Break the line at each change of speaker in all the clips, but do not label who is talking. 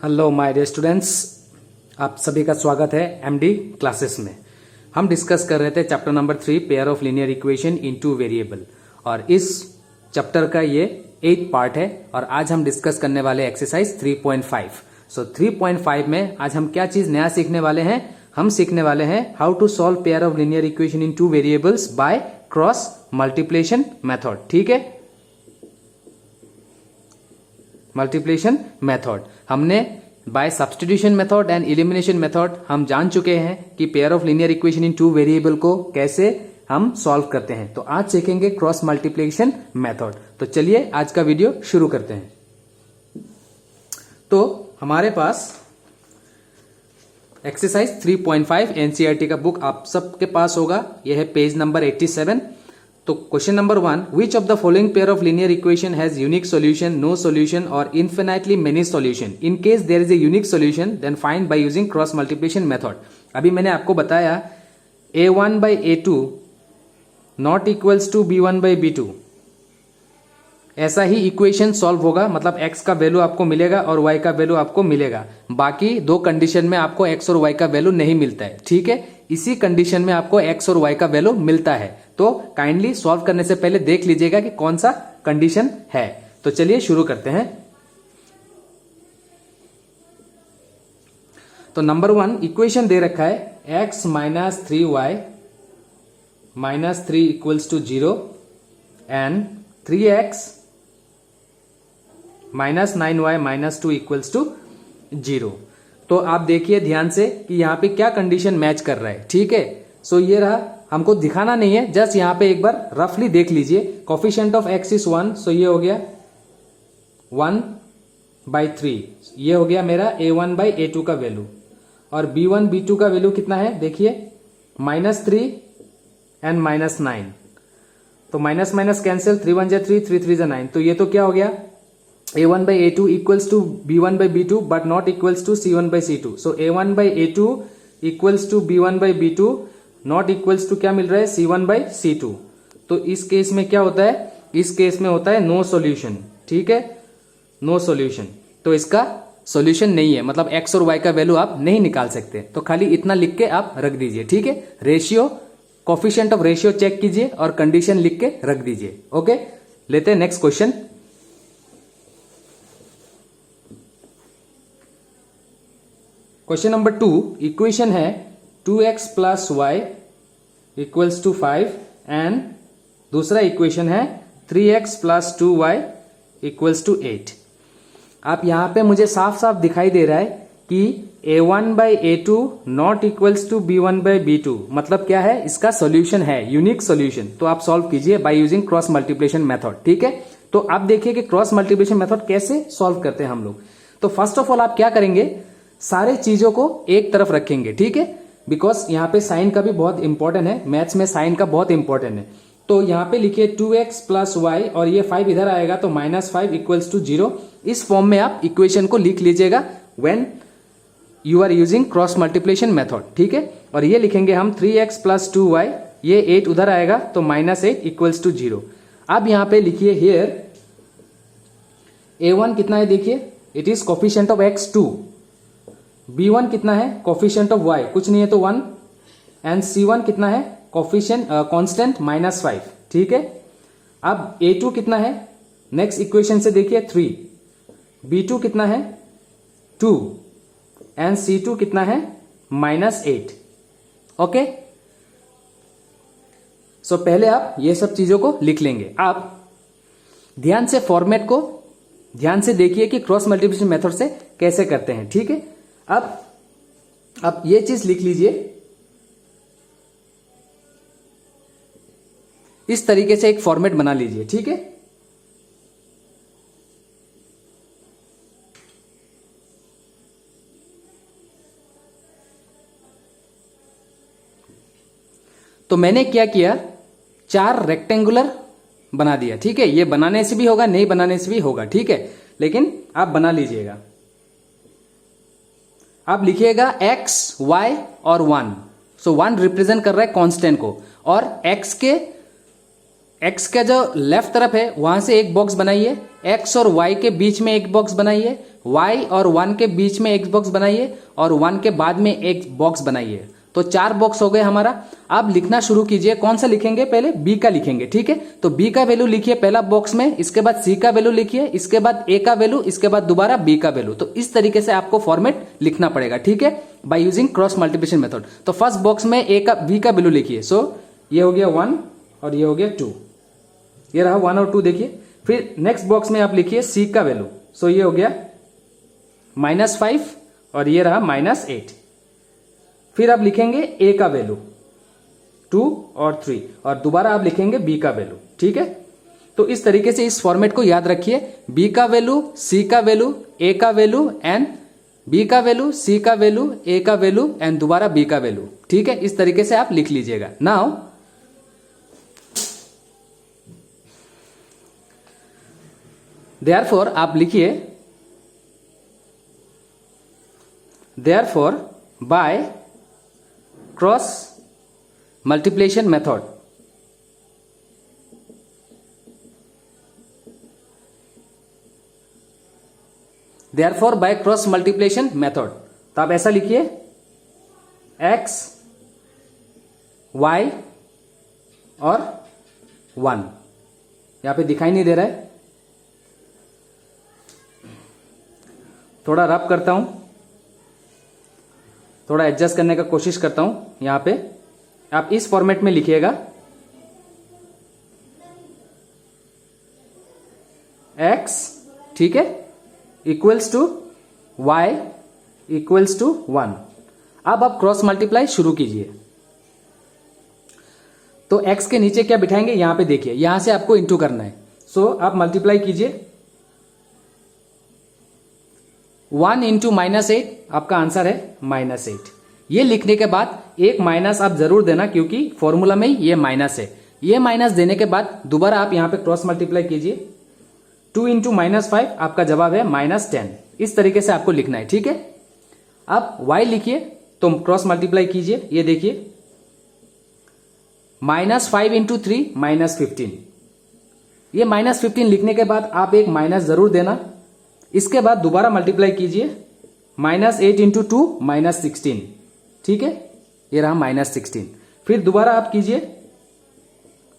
Hello my dear students, आप सभी का स्वागत है एमडी क्लासेस में। हम डिस्कस कर रहे थे chapter number 3 pair of linear equation in two variable और इस चैप्टर का ये 8th पार्ट है और आज हम डिस्कस करने वाले एक्सरसाइज 3.5। सो 3.5 में आज हम क्या चीज नया सीखने वाले हैं? हम सीखने वाले हैं how to solve pair of linear equation in two variables by cross multiplication method. ठीक है, मल्टीप्लिकेशन मेथड हमने by substitution method and elimination method हम जान चुके हैं कि pair of linear equation in two variable को कैसे हम सॉल्व करते हैं। तो आज सीखेंगे क्रॉस मल्टीप्लिकेशन मेथड। तो चलिए आज का वीडियो शुरू करते हैं। तो हमारे पास एक्सरसाइज 3.5 एनसीईआरटी का बुक आप सबके पास होगा। यह है पेज नंबर 87। तो question number 1, which of the following pair of linear equation has unique solution, no solution और infinitely many solution? In case there is a unique solution then find by using cross multiplication method. अभी मैंने आपको बताया a1 by a2 not equals to b1 by b2। ऐसा ही equation solve होगा, मतलब x का value आपको मिलेगा और y का वैल्यू आपको मिलेगा। बाकी दो कंडीशन में आपको x और y का वैल्यू नहीं मिलता है। ठीक है, इसी कंडीशन में आपको x और y का वैल्यू मिलता है। तो काइंडली सॉल्व करने से पहले देख लीजिएगा कि कौन सा कंडीशन है। तो चलिए शुरू करते हैं। तो नंबर 1 इक्वेशन दे रखा है x minus 3y minus 3 equals to 0 and 3x minus 9y minus 2 equals to 0। तो आप देखिए ध्यान से कि यहां पे क्या कंडीशन मैच कर रहा है। ठीक है, सो ये रहा, हमको दिखाना नहीं है, जस्ट यहां पे एक बार रफली देख लीजिए। कोफिशिएंट ऑफ x इज 1, सो ये हो गया 1/3। ये हो गया मेरा a1 by a2 का वैल्यू। और b1 b2 का वैल्यू कितना है देखिए, -3 एंड -9। तो माइनस माइनस कैंसिल, 3 1 3 3 3 9। तो ये तो क्या हो गया, a1 by a2 equals to b1 by b2 but not equals to c1 by c2। So a1 by a2 equals to b1 by b2 not equals to क्या मिल रहा है, c1 by c2। तो इस केस में क्या होता है, इस केस में होता है नो सॉल्यूशन। ठीक है, नो सॉल्यूशन। तो इसका सॉल्यूशन नहीं है, मतलब x और y का वैल्यू आप नहीं निकाल सकते। तो खाली इतना लिख के आप रख दीजिए। ठीक है, ratio coefficient of ratio check कीजिए और कंडीशन लिख के रख दीजिए। ओके, लेते हैं next question. Question number 2 equation है 2x plus y equals to 5 and दूसरा इक्वेशन है 3x plus 2y equals to 8। आप यहां पे मुझे साफ साफ दिखाई दे रहा है कि a1 by a2 not equals to b1 by b2। मतलब क्या है, इसका सॉल्यूशन है, यूनिक सॉल्यूशन। तो आप सॉल्व कीजिए bye using cross multiplication method. ठीक है, तो आप देखिए कि क्रॉस मल्टीप्लिकेशन मेथड कैसे सॉल्व करते हैं हम लोग। तो फर्स्ट ऑफ ऑल आप क्या करेंगे, सारे चीजों को एक तरफ रखेंगे। ठीक है, बिकॉज यहाँ पे साइन का भी बहुत इंपॉर्टेंट है, मैथ्स में साइन का बहुत इंपॉर्टेंट है। तो यहाँ पे लिखिए 2x प्लस y और ये 5 इधर आएगा तो -5 इक्वल्स टू 0। इस फॉर्म में आप इक्वेशन को लिख लीजिएगा when you are using cross multiplication method. ठीक है, और ये लिखेंगे हम 3x प्लस 2y, ये 8 उधर आएगा तो -8 इक्वल्स टू 0। अब यहां पे लिखिए हियर a1 कितना है देखिए, it is coefficient of x 2। b1 कितना है, कोफिशिएंट ऑफ y कुछ नहीं है तो 1 एंड c1 कितना है, कोफिशिएंट कांस्टेंट -5। ठीक है, अब a2 कितना है, नेक्स्ट इक्वेशन से देखिए 3, b2 कितना है 2 एंड c2 कितना है -8। ओके, सो पहले आप ये सब चीजों को लिख लेंगे। आप ध्यान से फॉर्मेट को ध्यान से देखिए कि क्रॉस मल्टीप्लिकेशन मेथड से कैसे करते हैं। ठीक है, अब ये चीज लिख लीजिए, इस तरीके से एक फॉर्मेट बना लीजिए। ठीक है, तो मैंने क्या किया, 4 रेक्टेंगुलर बना दिया। ठीक है, ये बनाने से भी होगा, नहीं बनाने से भी होगा। ठीक है, लेकिन आप बना लीजिएगा। आप लिखिएगा x, y और 1। सो 1 रिप्रेजेंट कर रहा है कांस्टेंट को और x के एक्स का जो लेफ्ट तरफ है वहां से एक बॉक्स बनाइए, एक्स और वाई के बीच में एक बॉक्स बनाइए, वाई और 1 के बीच में एक बॉक्स बनाइए और 1 के बाद में एक बॉक्स बनाइए। तो 4 बॉक्स हो गए हमारा। अब लिखना शुरू कीजिए। कौन सा लिखेंगे? पहले बी का लिखेंगे, ठीक है। तो बी का वैल्यू लिखिए पहला बॉक्स में, इसके बाद सी का वैल्यू लिखिए, इसके बाद ए का वैल्यू, इसके बाद दोबारा बी का वैल्यू। तो इस तरीके से आपको फॉर्मेट लिखना पड़ेगा, ठीक है, bye using cross multiplication method. तो फर्स्ट बॉक्स में ए का बी का वैल्यू लिखिए। सो ये हो गया 1 और ये हो गया 2, ये रहा 1 और 2 देखिए। फिर नेक्स्ट बॉक्स में आप लिखिए सी का वैल्यू। सो ये हो गया -5 और ये रहा -8। फिर आप लिखेंगे ए का वैल्यू 2 और 3 और दोबारा आप लिखेंगे बी का वैल्यू, ठीक है। तो इस तरीके से इस फॉर्मेट को याद रखिए। बी का वैल्यू, सी का वैल्यू, ए का वैल्यू एंड बी का वैल्यू, सी का वैल्यू, ए का वैल्यू एंड दोबारा बी का वैल्यू, ठीक है। इस तरीके से आप लिख लीजिएगा। नाउ देयरफॉर आप लिखिए, therefore by cross multiplication method therefore by cross multiplication method. तो आप ऐसा लिखिए x y और 1, यहां पे दिखाई नहीं दे रहा है, थोड़ा रब करता हूं, थोड़ा एडजस्ट करने का कोशिश करता हूं। यहां पे आप इस फॉर्मेट में लिखिएगा x, ठीक है, equals to y equals to 1। अब आप क्रॉस मल्टीप्लाई शुरू कीजिए। तो x के नीचे क्या बिठाएंगे? यहां पे देखिए, यहां से आपको इंटू करना है। सो आप मल्टीप्लाई कीजिए। 1 इंटू -8 आपका आंसर है -8। ये लिखने के बाद एक माइनस आप जरूर देना, क्योंकि फॉर्मूला में ये माइनस है। ये माइनस देने के बाद दोबारा आप यहां पे क्रॉस मल्टीप्लाई कीजिए। 2 इंटू -5 आपका जवाब है -10। इस तरीके से आपको लिखना है, ठीक है। अब y लिखिए, तो क्रॉस मल्टीप्लाई कीजिए। ये देखिए -5 इंटू 3 -15। ये -15 लिखने के बाद आप एक माइनस जरूर देना। इसके बाद दोबारा मल्टीप्लाई कीजिए, -8 इंटू 2 -16, ठीक है, ये रहा -16। फिर दोबारा आप कीजिए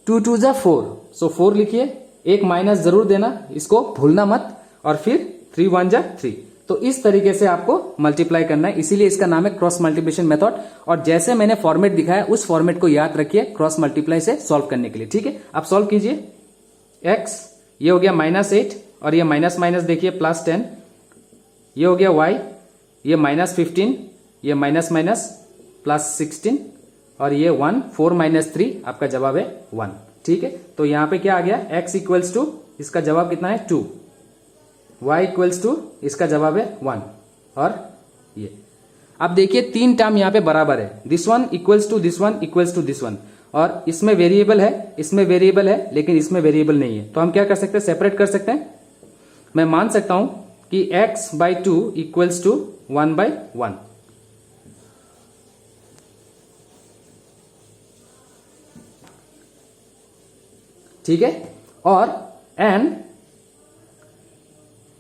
2 2 जा 4, सो 4 लिखिए, एक माइनस जरूर देना, इसको भूलना मत। और फिर 3 1 जा 3। तो इस तरीके से आपको मल्टीप्लाई करना है, इसीलिए इसका नाम है क्रॉस मल्टीप्लिकेशन मेथड। और जैसे मैंने फॉर्मेट दिखाया उस फॉर्मेट को याद रखिए क्रॉस मल्टीप्लाई से सॉल्व करने के लिए, ठीक है। आप सॉल्व कीजिए। x ये हो गया -8 और ये माइनस माइनस देखिए +10, ये हो गया y, ये -15, ये माइनस माइनस +16 और ये 1, 4 - 3 आपका जवाब है 1, ठीक है। तो यहां पे क्या आ गया? x इक्वल्स टू, इसका जवाब कितना है 2, y इक्वल्स टू, इसका जवाब है 1। और ये अब देखिए 3 टर्म यहां पे बराबर है, this one equals to this one equals to this one. और इसमें वेरिएबल है, इसमें वेरिएबल है, लेकिन इसमें वेरिएबल नहीं है। तो हम क्या कर सकते हैं? सेपरेट कर सकते हैं। मैं मान सकता हूं कि x/2 इक्वल्स टू 1/1, ठीक है। और एंड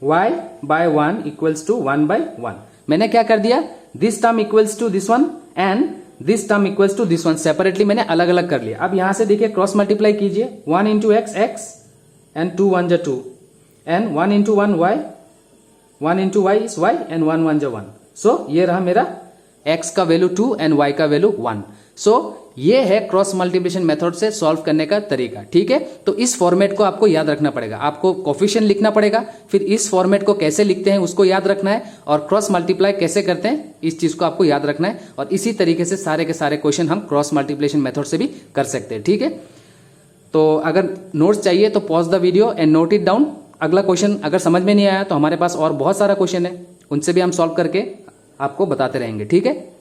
y/1 इक्वल्स टू 1/1। मैंने क्या कर दिया? This term equals to this one and this term equals to this one, separately मैंने अलग अलग कर लिया। अब यहां से देखिए क्रॉस मल्टीप्लाई कीजिए, 1 इंटू x एंड 2 1 जा 2 and 1 into 1 y, 1 into y is y and 1 1 जा 1। सो ये रहा मेरा x का वैल्यू 2 एंड y का वैल्यू 1। सो ये है क्रॉस मल्टीप्लिकेशन मेथड से सॉल्व करने का तरीका, ठीक है। तो इस फॉर्मेट को आपको याद रखना पड़ेगा, आपको कोफिशिएंट लिखना पड़ेगा, फिर इस फॉर्मेट को कैसे लिखते हैं उसको याद रखना है, और क्रॉस मल्टीप्लाई कैसे करते हैं इस चीज को आपको याद रखना है। और इसी तरीके से सारे के सारे क्वेश्चन हम क्रॉस मल्टीप्लिकेशन मेथड से भी कर सकते हैं, ठीक है। तो अगर नोट्स चाहिए तो pause the video and note it down. अगला क्वेश्चन अगर समझ में नहीं आया तो हमारे पास और बहुत सारा क्वेश्चन है, उनसे भी हम सॉल्व करके आपको बताते रहेंगे, ठीक है।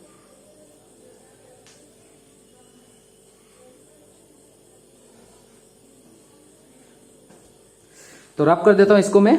तो रब कर देता हूं इसको मैं।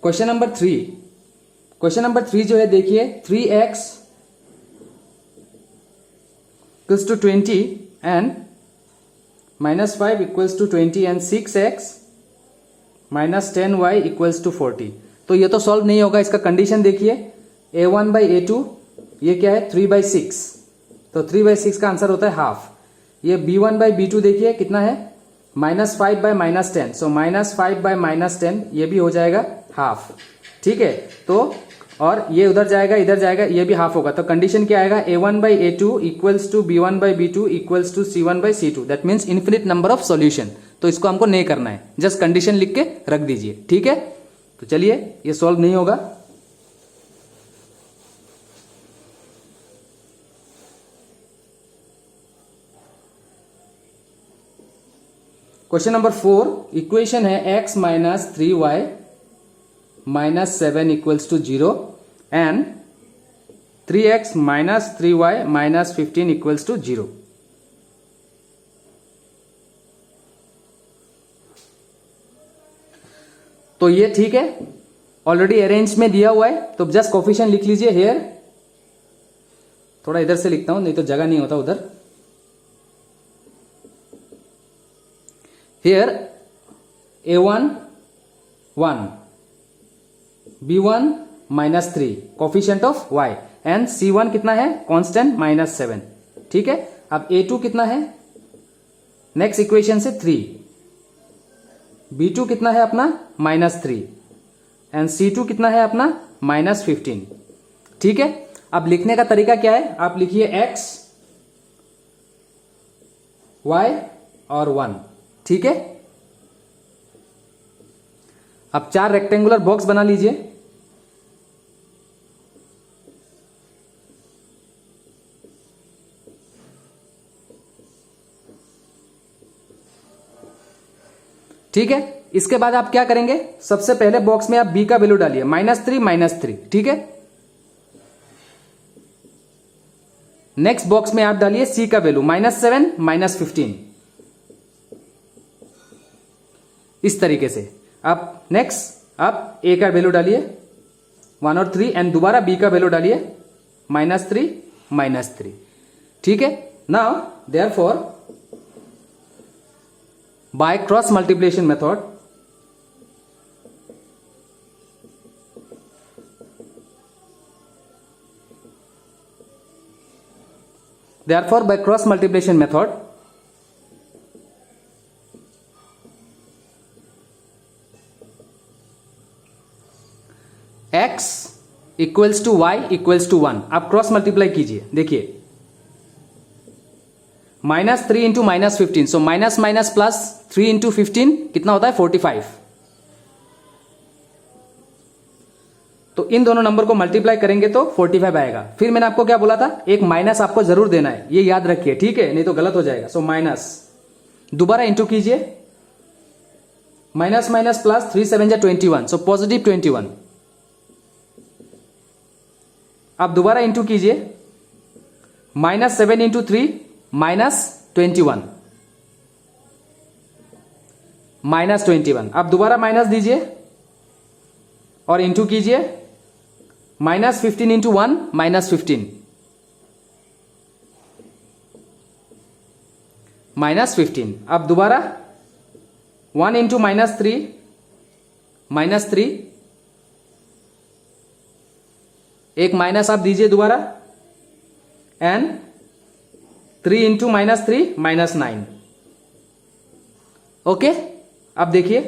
क्वेश्चन नंबर 3 जो है देखिए 3x equals to 20 and -5 equals to 20 and 6x -10y equals to 40। तो ये तो सॉल्व नहीं होगा, इसका कंडीशन देखिए a1/a2 ये क्या है 3/6, तो 3/6 का आंसर होता है हाफ। ये b1/b2 देखिए कितना है -5/-10, सो -5/-10 ये भी हो जाएगा हाफ, ठीक है। तो और ये उधर जाएगा इधर जाएगा, ये भी हाफ होगा। तो कंडीशन क्या आएगा a1/a2 equals to b1/b2 equals to c1/c2, that means infinite number of solution. तो इसको हमको नहीं करना है, जस्ट कंडीशन लिख के रख दीजिए, ठीक है। तो चलिए ये सॉल्व नहीं होगा। क्वेश्चन नंबर 4 इक्वेशन है x - 3y - 7 equals to 0 and 3x - 3y - 15 equals to 0। तो ये ठीक है, ऑलरेडी अरेंज में दिया हुआ है, तो जस्ट कोफिशिएंट लिख लीजिए हेयर। थोड़ा इधर से लिखता हूं, नहीं तो जगह नहीं होता उधर। Here a1 1, b1 -3 coefficient of y and c1 कितना है कांस्टेंट -7, ठीक है। अब a2 कितना है नेक्स्ट इक्वेशन से 3, b2 कितना है अपना -3 एंड c2 कितना है अपना -15, ठीक है। अब लिखने का तरीका क्या है, आप लिखिए x y और 1, ठीक है। अब 4 रेक्टेंगुलर बॉक्स बना लीजिए। ठीक है, इसके बाद आप क्या करेंगे, सबसे पहले बॉक्स में आप b का वैल्यू डालिए -3, ठीक है। नेक्स्ट बॉक्स में आप डालिए c का वैल्यू -7 -15, इस तरीके से। अब नेक्स्ट आप a का वैल्यू डालिए 1 और 3 एंड दोबारा b का वैल्यू डालिए -3, ठीक है। Now therefore by cross multiplication method x equals to y equals to 1, आप क्रॉस मल्टीप्लाई कीजिए। देखिए -3 into -15, so minus minus plus 3 into 15 कितना होता है 45। तो इन दोनों नंबर को मल्टीप्लाई करेंगे तो 45 आएगा। फिर मैंने आपको क्या बोला था, एक माइनस आपको जरूर देना है, ये याद रखिए, ठीक है, नहीं तो गलत हो जाएगा। सो माइनस दोबारा इंटू कीजिए, माइनस माइनस प्लस 3 7 जा 21, सो पॉजिटिव 21। आप दोबारा इंटू कीजिए, -7 इंटू 3 -21, -21। आप दोबारा माइनस दीजिए और इंटू कीजिए, -15 इंटू 1 -15, -15। अब दोबारा 1 इंटू -3 -3, एक माइनस आप दीजिए दोबारा, एंड 3 इंटू -3 -9। ओके, अब देखिए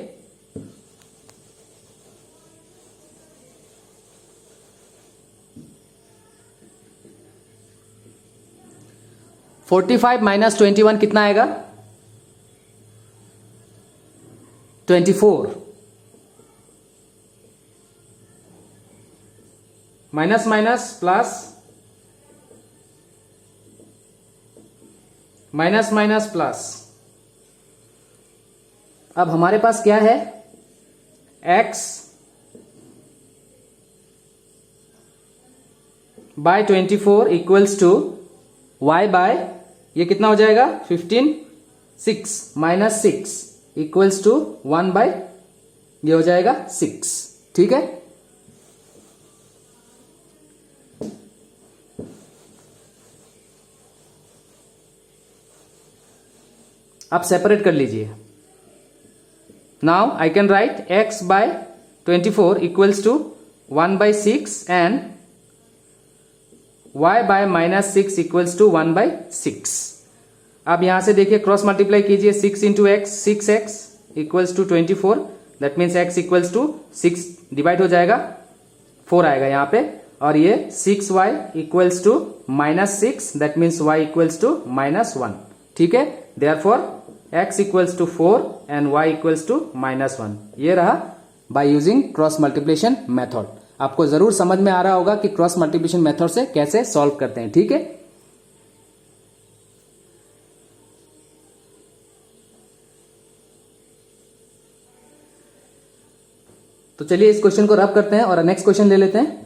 -45 -21 कितना आएगा 24, minus minus plus minus minus plus. अब हमारे पास क्या है, x by 24 equals to y by, ये कितना हो जाएगा 15 6 -6 इक्वल्स टू 1 बाय, ये हो जाएगा 6। ठीक है। आप सेपरेट कर लीजिए। Now I can write x by 24 equals to 1/6 and y by -6 equals to 1/6। अब यहां से देखिए क्रॉस मल्टीप्लाई कीजिए, 6 into x 6x equals to 24, that means x equals to 6 divide हो जाएगा, 4 आएगा यहाँ पे, और ये 6y equals to -6, that means y equals to -1। ठीक है, therefore x equals to 4 and y equals to -1। ये रहा bye using cross multiplication method. आपको जरूर समझ में आ रहा होगा कि क्रॉस मल्टीप्लिकेशन मेथड से कैसे सॉल्व करते हैं। ठीक है, तो चलिए इस क्वेश्चन को रब करते हैं और नेक्स्ट क्वेश्चन ले लेते हैं।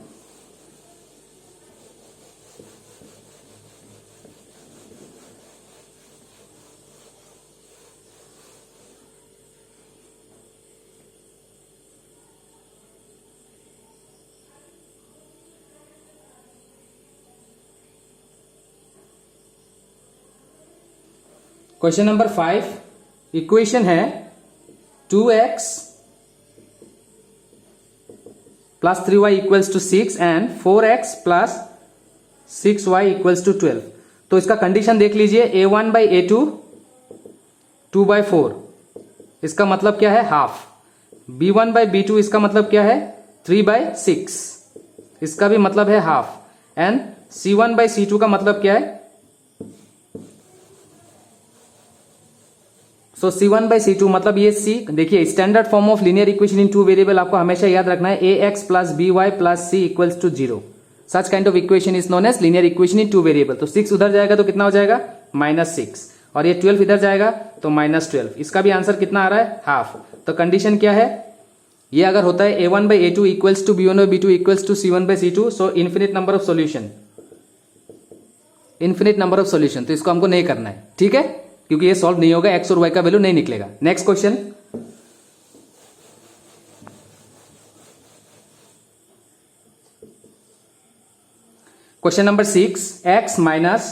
क्वेश्चन नंबर 5, इक्वेशन है 2x plus 3y equals to 6 and 4x plus 6y equals to 12। तो इसका कंडीशन देख लीजिए, a1 बाई a2 2/4, इसका मतलब क्या है हाफ। b1 बाई b2 इसका मतलब क्या है 3/6, इसका भी मतलब है half. And c1 by c2 का मतलब क्या है, सो c1 बाई c2 मतलब ये c। देखिए standard form of linear equation in two variable आपको हमेशा याद रखना है, ax plus by plus c equals to 0। Such kind of equation is known as linear equation in two variable. तो 6 उधर जाएगा तो कितना हो जाएगा -6, और ये 12 इधर जाएगा तो -12। इसका भी आंसर कितना आ रहा है हाफ। तो कंडीशन क्या है, ये अगर होता है a1 by a2 equals to b1 by b2 equals to c1 by c2, so infinite number of solution, infinite number of solution. तो इसको हमको नहीं करना है, ठीक है, क्योंकि ये सॉल्व नहीं होगा, x और y का वैल्यू नहीं निकलेगा। Next question, question number 6, x minus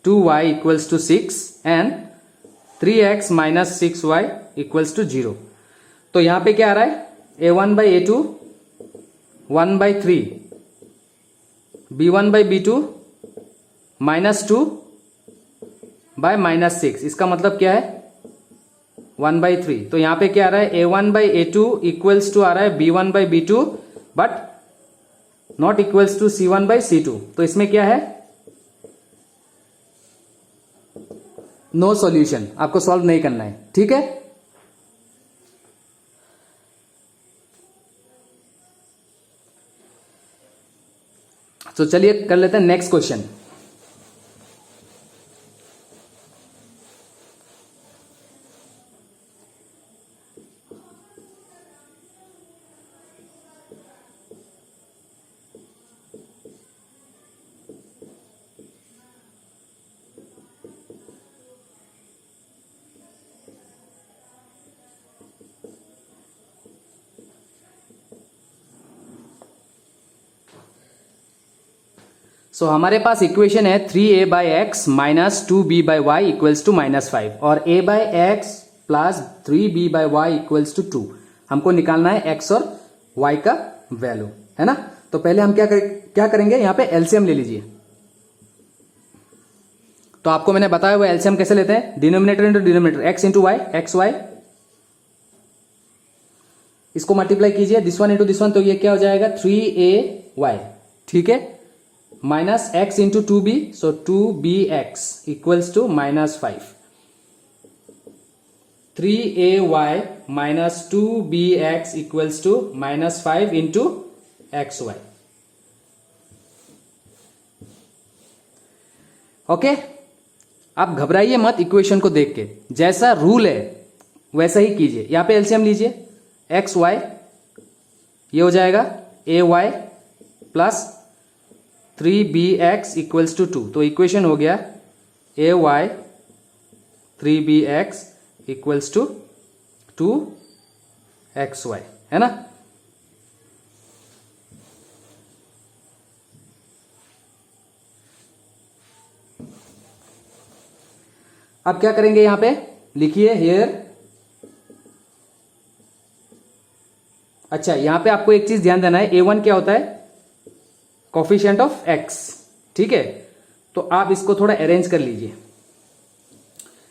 2y equals to 6 and 3x minus 6y equals to 0। तो यहां पे क्या आ रहा है, a1 by a2 1/3, b1 by b2 -2 bye -6, इसका मतलब क्या है 1/3। तो यहां पे क्या आ रहा है, a1 by a2 equals to आ रहा है b1 by b2, but not equals to c1 by c2। तो इसमें क्या है, नो सॉल्यूशन, आपको सॉल्व नहीं करना है। ठीक है, तो चलिए कर लेते हैं नेक्स्ट क्वेश्चन। सो हमारे पास इक्वेशन है 3a by x minus 2b by y equals to -5 और a by x plus 3b by y equals to 2। हमको निकालना है x और y का वैल्यू, है ना। तो पहले हम क्या करेंगे, यहां पे एलसीएम ले लीजिए। तो आपको मैंने बताया हुआ एलसीएम कैसे लेते हैं, denominator into denominator, x into y, x y, इसको मल्टीप्लाई कीजिए this one into this one, तो ये क्या हो जाएगा 3ay, ठीक है, minus x into 2b, so 2bx equals to -5, 3ay minus 2bx equals to -5 into xy। Okay, आप घबराइए मत इक्वेशन को देख के, जैसा रूल है वैसा ही कीजिए। यहां पे एलसीएम लीजिए, एक्स वाई, ये हो जाएगा ay plus 3bx equals to 2। तो इक्वेशन हो गया ay 3bx equals to 2xy, है ना। अब क्या करेंगे, यहां पे लिखिए हियर। अच्छा, यहां पे आपको एक चीज ध्यान देना है, A1 क्या होता है, कोफिशिएंट ऑफ x, ठीक है। तो आप इसको थोड़ा अरेंज कर लीजिए,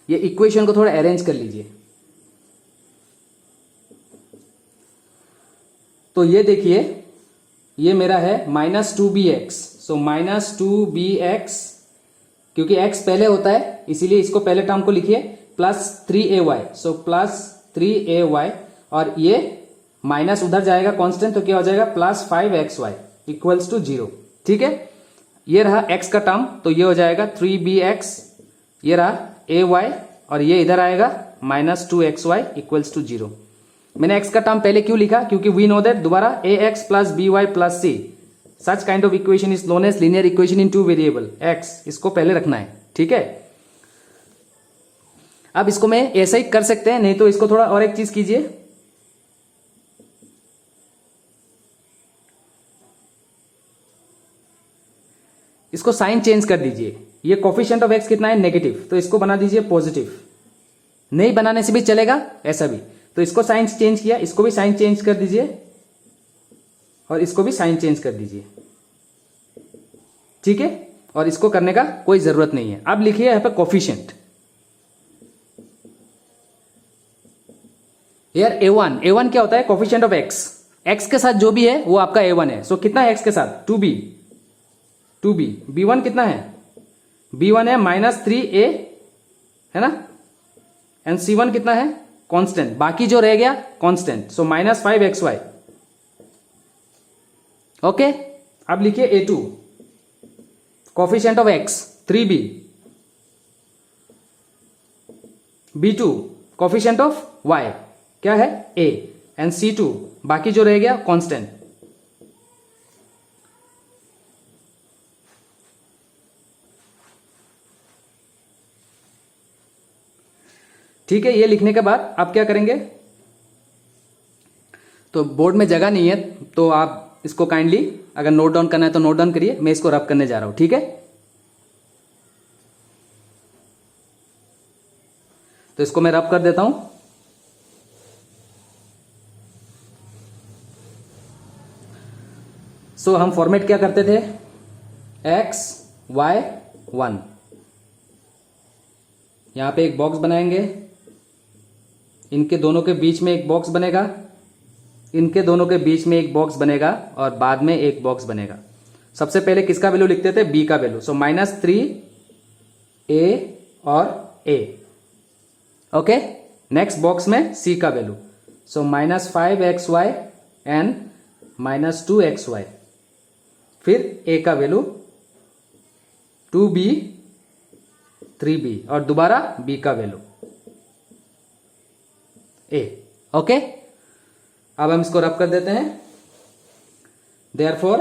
ये इक्वेशन को थोड़ा अरेंज कर लीजिए। तो ये देखिए, ये मेरा है -2bx, सो -2bx, क्योंकि x पहले होता है इसीलिए इसको पहले टर्म को लिखिए, +3ay, सो +3ay, और ये माइनस उधर जाएगा कांस्टेंट, तो क्या हो जाएगा +5xy इक्वल्स टू 0, ठीक है। ये रहा x का टर्म, तो ये हो जाएगा 3bx, ये रहा ay, और ये इधर आएगा -2xy इक्वल्स टू 0। मैंने x का टर्म पहले क्यों लिखा, क्योंकि वी नो दैट, दोबारा ax + by + c, such kind of equation is known as linear equation in 2 variable x, इसको पहले रखना है, ठीक है। अब इसको मैं ऐसा ही कर सकते हैं, नहीं तो इसको थोड़ा और एक चीज कीजिए, इसको साइन चेंज कर दीजिए। ये कोफिशिएंट ऑफ x कितना है, नेगेटिव, तो इसको बना दीजिए पॉजिटिव। नहीं बनाने से भी चलेगा, ऐसा भी, तो इसको साइन चेंज किया, इसको भी साइन चेंज कर दीजिए, और इसको भी साइन चेंज कर दीजिए, ठीक है। और इसको करने का कोई जरूरत नहीं है। अब लिखिए यहां पे कोफिशिएंट, यार A1 क्या होता है, कोफिशिएंट ऑफ x के साथ जो भी है वो आपका A1 है। सो कितना है x के साथ, 2b, b1 कितना है, b1 है -3a, है ना, एंड c1 कितना है, कांस्टेंट, बाकी जो रह गया कांस्टेंट, सो -5xy, ओके। अब लिखिए A2, coefficient of x 3b, b2 coefficient of y क्या है a, एंड c2 बाकी जो रह गया कांस्टेंट। ठीक है, ये लिखने के बाद आप क्या करेंगे, तो बोर्ड में जगह नहीं है तो आप इसको काइंडली अगर नोट डाउन करना है तो नोट डाउन करिए, मैं इसको रब करने जा रहा हूं, ठीक है। तो इसको मैं रब कर देता हूं। सो हम फॉर्मेट क्या करते थे, x y 1, यहां पे एक बॉक्स बनाएंगे, इनके दोनों के बीच में एक बॉक्स बनेगा, इनके दोनों के बीच में एक बॉक्स बनेगा, और बाद में एक बॉक्स बनेगा। सबसे पहले किसका वैल्यू लिखते थे, b का वैल्यू, सो -3a और a, ओके। नेक्स्ट बॉक्स में c का value, so -5xy and -2xy, फिर a का वैल्यू 2b 3b, और दोबारा b का वैल्यू a, ओके। अब हम इसको रब कर देते हैं। Therefore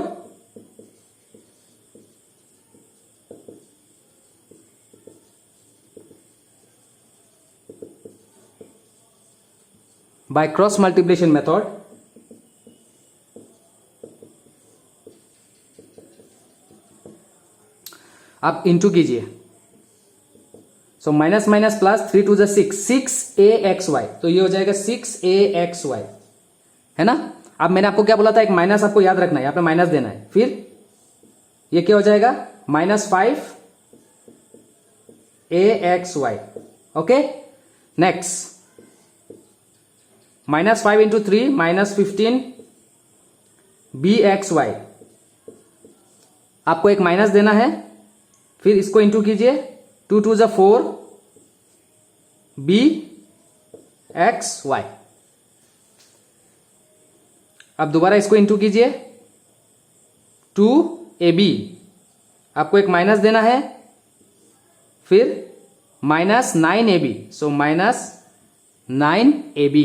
by cross multiplication method, आप इंटू कीजिए, so minus minus plus 3 to 6 तो ये हो जाएगा 6axy, है ना। अब मैंने आपको क्या बोला था, एक माइनस आपको याद रखना है, यहां पे माइनस देना है, फिर ये क्या हो जाएगा -5axy, okay. Next -5 into 3 -15bxy, आपको एक माइनस देना है, फिर इसको इंटू कीजिए, 2 टू 4 bxy, अब दोबारा इसको इंटू कीजिए, 2ab, आपको एक माइनस देना है, फिर -9ab, सो -9ab,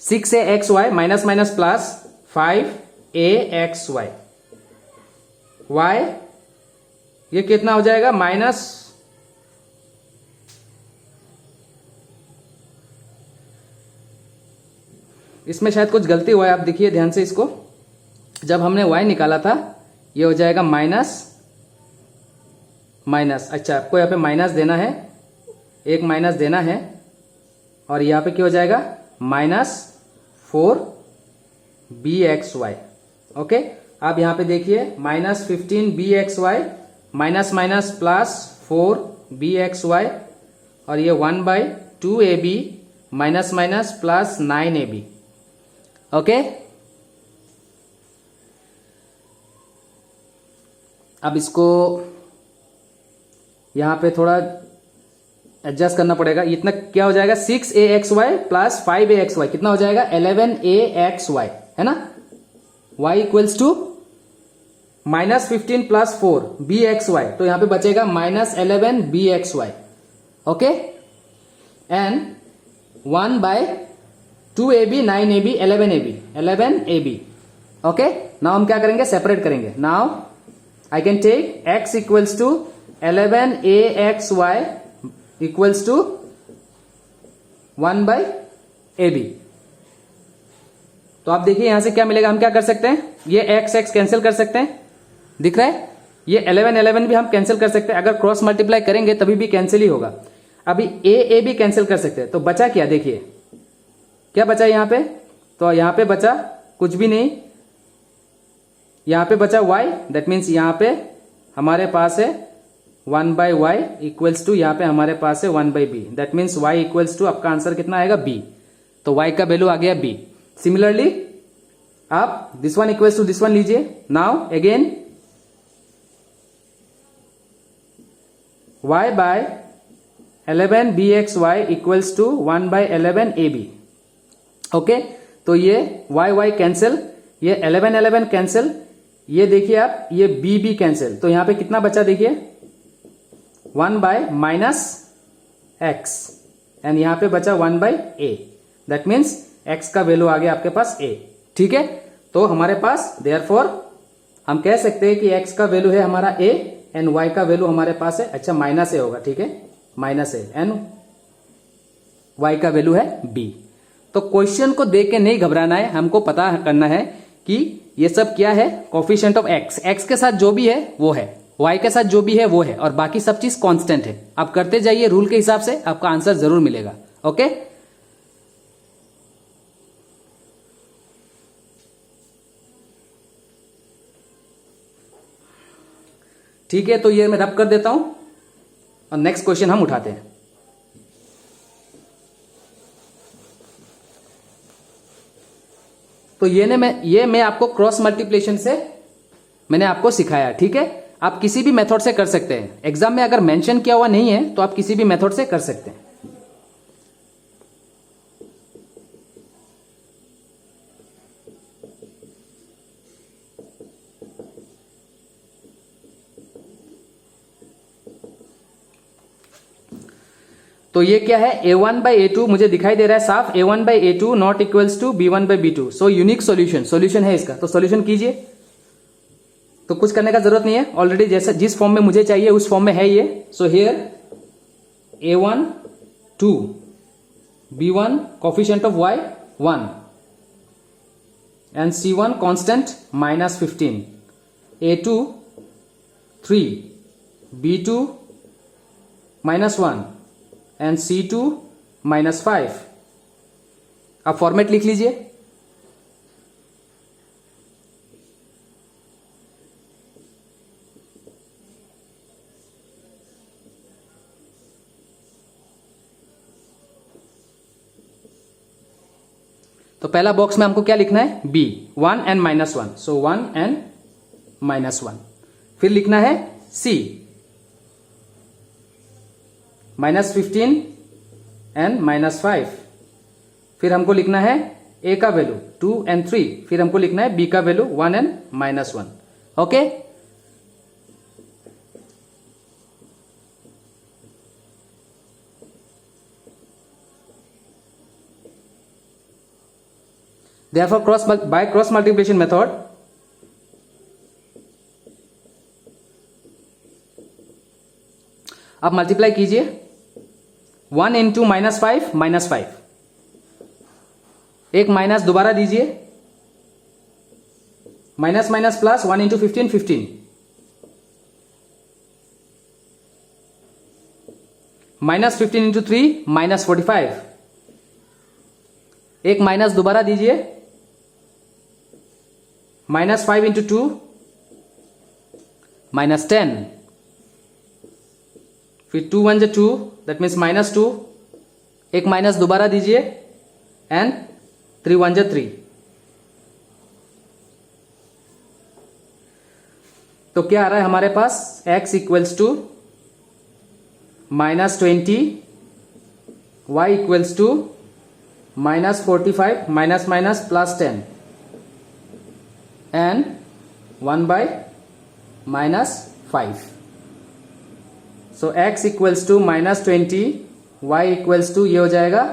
(6axy) minus minus plus 5axy, y ये कितना हो जाएगा, इसमें शायद कुछ गलती हुआ है, आप देखिए ध्यान से इसको। जब हमने y निकाला था ये हो जाएगा माइनस माइनस। अच्छा, आपको यहाँ पे माइनस देना है, एक माइनस देना है, और यहाँ पे क्या हो जाएगा -4bxy। ओके, अब यहाँ पे देखिए -15bxy माइनस माइनस +4bxy, और ये 1/2ab minus minus +9ab। Okay, अब इसको यहां पे थोड़ा एडजस्ट करना पड़ेगा। इतना क्या हो जाएगा 6axy प्लस 5axy, कितना हो जाएगा 11axy, है ना। y इक्वल्स टू -15 + 4bxy, तो यहां पे बचेगा -11bxy। Okay, and 1/2ab 9ab 11ab। Okay, now हम क्या करेंगे, सेपरेट करेंगे। Now I can take x equals to 11axy equals to 1/ab। तो आप देखिए यहां से क्या मिलेगा, हम क्या कर सकते हैं, ये x x कैंसिल कर सकते हैं, दिख रहा है। ये 11 11 भी हम कैंसिल कर सकते हैं, अगर क्रॉस मल्टीप्लाई करेंगे तभी भी कैंसिल ही होगा। अभी a भी कैंसिल कर सकते हैं, तो बचा क्या, देखिए क्या बचा यहां पे, तो यहां पे बचा कुछ भी नहीं, यहां पे बचा y, दैट मीन्स यहां पे हमारे पास है 1/y इक्वल्स टू, यहां पे हमारे पास है 1/b, that means y equals to, आपका आंसर कितना आएगा b, तो y का वैल्यू आ गया b। सिमिलरली आप this one equals to this one लीजिए। Now again y/11bxy equals to 1/11ab। Okay, तो ये y कैंसिल, ये 11 11 कैंसिल, ये देखिए आप, ये b भी कैंसिल, तो यहां पे कितना बचा देखिए 1/-x, एंड यहां पे बचा 1/a, दैट मीन्स x का वैल्यू आ गया आपके पास a। ठीक है, तो हमारे पास देयरफॉर हम कह सकते हैं कि x का वैल्यू है हमारा a एंड y का वैल्यू हमारे पास है, अच्छा -a होगा, ठीक है, -a, एंड y का वैल्यू है b। तो क्वेश्चन को देख के नहीं घबराना है, हमको पता करना है कि ये सब क्या है, कोफिशिएंट ऑफ x, x के साथ जो भी है वो है, y के साथ जो भी है वो है, और बाकी सब चीज कांस्टेंट है। आप करते जाइए रूल के हिसाब से, आपका आंसर जरूर मिलेगा। ओके, ठीक है, तो ये मैं रब कर देता हूं और नेक्स्ट क्वेश्चन हम उठाते हैं। तो ये मैं आपको क्रॉस मल्टीप्लिकेशन से मैंने आपको सिखाया, ठीक है। आप किसी भी मेथड से कर सकते हैं, एग्जाम में अगर मेंशन किया हुआ नहीं है तो आप किसी भी मेथड से कर सकते हैं। तो ये क्या है, a1/a2 मुझे दिखाई दे रहा है साफ, a1/a2 not equals to b1/b2, so unique solution है इसका, तो सॉल्यूशन कीजिए। तो कुछ करने का जरूरत नहीं है, ऑलरेडी जैसा जिस फॉर्म में मुझे चाहिए उस फॉर्म में है ये। So here a1 2, b1 coefficient of y 1 and c1 constant -15, a2 3, b2 -1 and C2 -5। आप फॉर्मेट लिख लीजिए। तो पहला बॉक्स में हमको क्या लिखना है, B 1 एंड -1, सो 1 एंड -1। फिर लिखना है C -15 एंड -5। फिर हमको लिखना है A का वैल्यू 2 एंड 3, फिर हमको लिखना है B का value 1 and -1। Okay, therefore by cross multiplication method आप मल्टीप्लाई कीजिए 1 into -5 -5, एक माइनस दोबारा दीजिए, minus minus plus, 1 into 15 15, minus 15 into 3 minus 45, एक माइनस दोबारा दीजिए, माइनस 5 इंटू 2 माइनस 10, फिर 2 1 2, दैट मीन्स माइनस 2, एक माइनस दोबारा दीजिए एंड 3 1 3। तो क्या आ रहा है हमारे पास, x equals to minus 20, y equals to minus 45, minus minus plus 10 and 1 by minus 5। So x equals to minus 20, y equals to ये हो जाएगा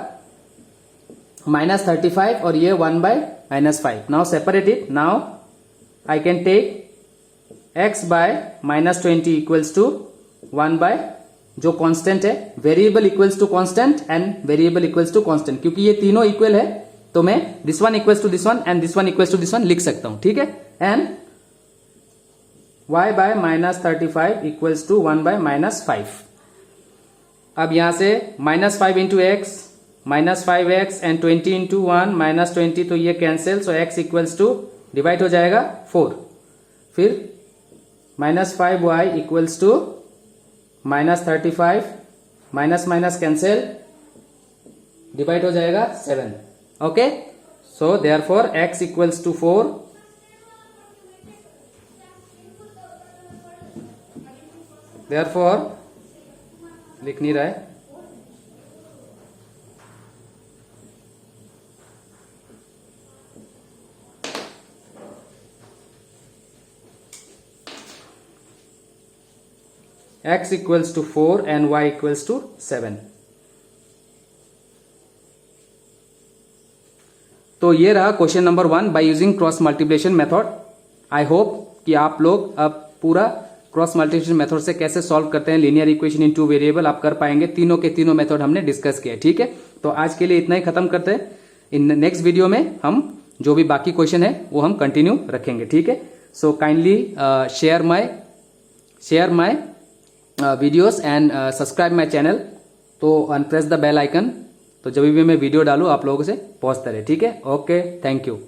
माइनस 35 और ये 1 by minus 5। Now separate it, now I can take x by minus 20 equals to 1 by जो constant है, variable equals to constant and variable equals to constant, क्योंकि ये तीनों इक्वल है तो मैं this one equals to this one and this one equals to this one लिख सकता हूं, ठीक है। And y by minus 35 equals to 1 by minus 5। अब यहां से minus 5 into x minus 5x and 20 into 1 minus 20, तो ये cancel, so x equals to divide हो जाएगा 4, फिर minus 5y equals to minus 35, minus minus cancel, divide हो जाएगा 7। Okay, so therefore x equals to 4, therefore लिख नहीं रहा है, x equals to 4 and y equals to 7। तो ये रहा question number 1 bye using cross multiplication method. I hope कि आप लोग अब पूरा क्रॉस मल्टीप्लिकेशन मेथड से कैसे सॉल्व करते हैं लीनियर इक्वेशन इन 2 वेरिएबल आप कर पाएंगे। तीनों के तीनों मेथड हमने डिस्कस किया, ठीक है। तो आज के लिए इतना ही खत्म करते हैं। इन नेक्स्ट वीडियो में हम जो भी बाकी क्वेश्चन है वो हम कंटिन्यू रखेंगे, ठीक है। So kindly share my videos and subscribe my channel, तो and press the bell icon, तो जब भी मैं वीडियो डालूं आप लोगों से पहुंचता रहे, ठीक है। Okay, thank you.